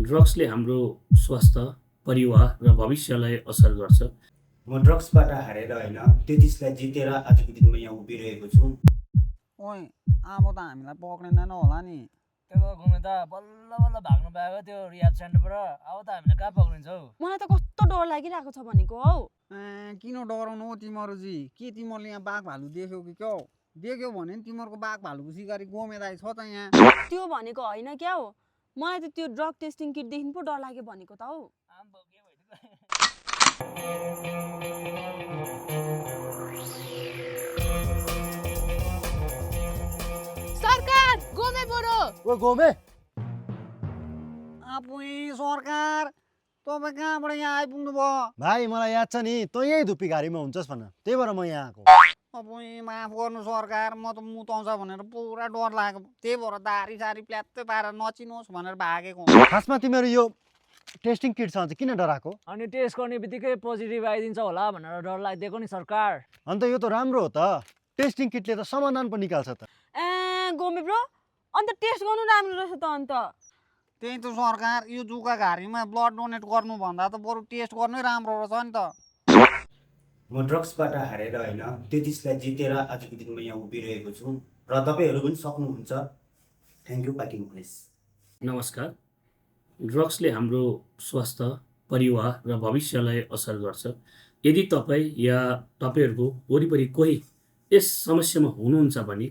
ड्रग्सले हाम्रो स्वास्थ्य, परिवार र भविष्यलाई असर गर्छ। म ड्रग्सबाट हारेर होइन 33लाई जितेर आजको दिनमा यहाँ उभिरहेको छु। ओइ अब त हामीलाई पक्रिँदैन होला नि। त्यो त घुमे त बल्ल बल्ल भाग्नु पाएको त्यो रिहाब सेन्टरबाट। अब त हामीले कहाँ पक्रिन्छ हौ। मलाई त कस्तो डर लागिरहेको छ भनेको हौ। किन डराउनु हो तिमीहरू के तिमीहरूले यहाँ बाघ भालु देख्यौ कि क्या हो? देख्यौ भने नि तिमीहरूको बाघ भालुको सिकारी गोमेदाई छ त यहाँ। त्यो भनेको होइन क्या हो, मलाई त त्यो ड्रग टेस्टिङ किटदेखि पो डर लाग्यो भनेको त हौ। आम्बो के भइदियो। सरकार गोमे बडो ओ गोमे आपुई सरकार तपाईँ कहाँबाट यहाँ आइपुग्नु भयो? भाइ मलाई याद छ नि तँ यही धुप्पी घारीमा हुन्छस् भन, त्यही भएर म यहाँ आएको। अपुई माफ गर्नु सरकार, म त मुताउँछ भनेर पुरा डर लाग्यो, त्यही भएर दारी सारी प्ल्यात्तै पारेर नचिनोस् भनेर भागेको। खासमा तिमीहरू यो टेस्टिङ किटसँग चाहिँ किन डराएको? अनि टेस्ट गर्ने बित्तिकै पोजिटिभ आइदिन्छ होला भनेर डर लागिदिएको नि सरकार। अन्त यो त राम्रो हो त, टेस्टिङ किटले त समाधान पनि निकाल्छ त। गोमे ब्रो, अन्त टेस्ट गर्नु राम्रो रहेछ त। अन्त त्यही त सरकार, यो जुका घारीमा ब्लड डोनेट गर्नुभन्दा त बरु टेस्ट गर्नै राम्रो रहेछ नि त। म ड्रग्सबाट हारेर होइन 33लाई जितेर आजको दिनमा यहाँ उभिरहेको छु र तपाईँहरू पनि सक्नुहुन्छ। Thank you party police. नमस्कार। ड्रग्सले हाम्रो स्वास्थ्य, परिवार र भविष्यलाई असर गर्छ। यदि तपाईँ या तपाईँहरूको वरिपरि कोही यस समस्यामा हुनुहुन्छ भने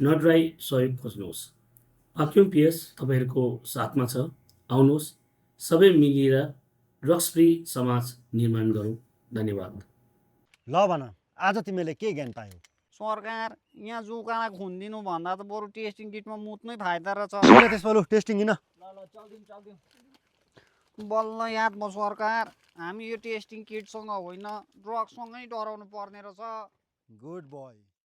नडराई सहयोग खोज्नुहोस्। आक्युम पिएस तपाईँहरूको साथमा छ। आउनुहोस्, सबै मिलेर ड्रग्स फ्री समाज निर्माण गरौँ। धन्यवाद। ल भन, आज तिमीले के ज्ञान पायौ? सरकार, यहाँ जुकालाई खुनिदिनु भन्दा त बरु टेस्टिङ किटमा मुत्नै फाइदा रहेछ। त्यसमा लु टेस्टिङ किन? बल्ल याद भयो सरकार, हामी यो टेस्टिङ किटसँग होइन ड्रग्ससँगै डराउनु पर्ने रहेछ। Good boy.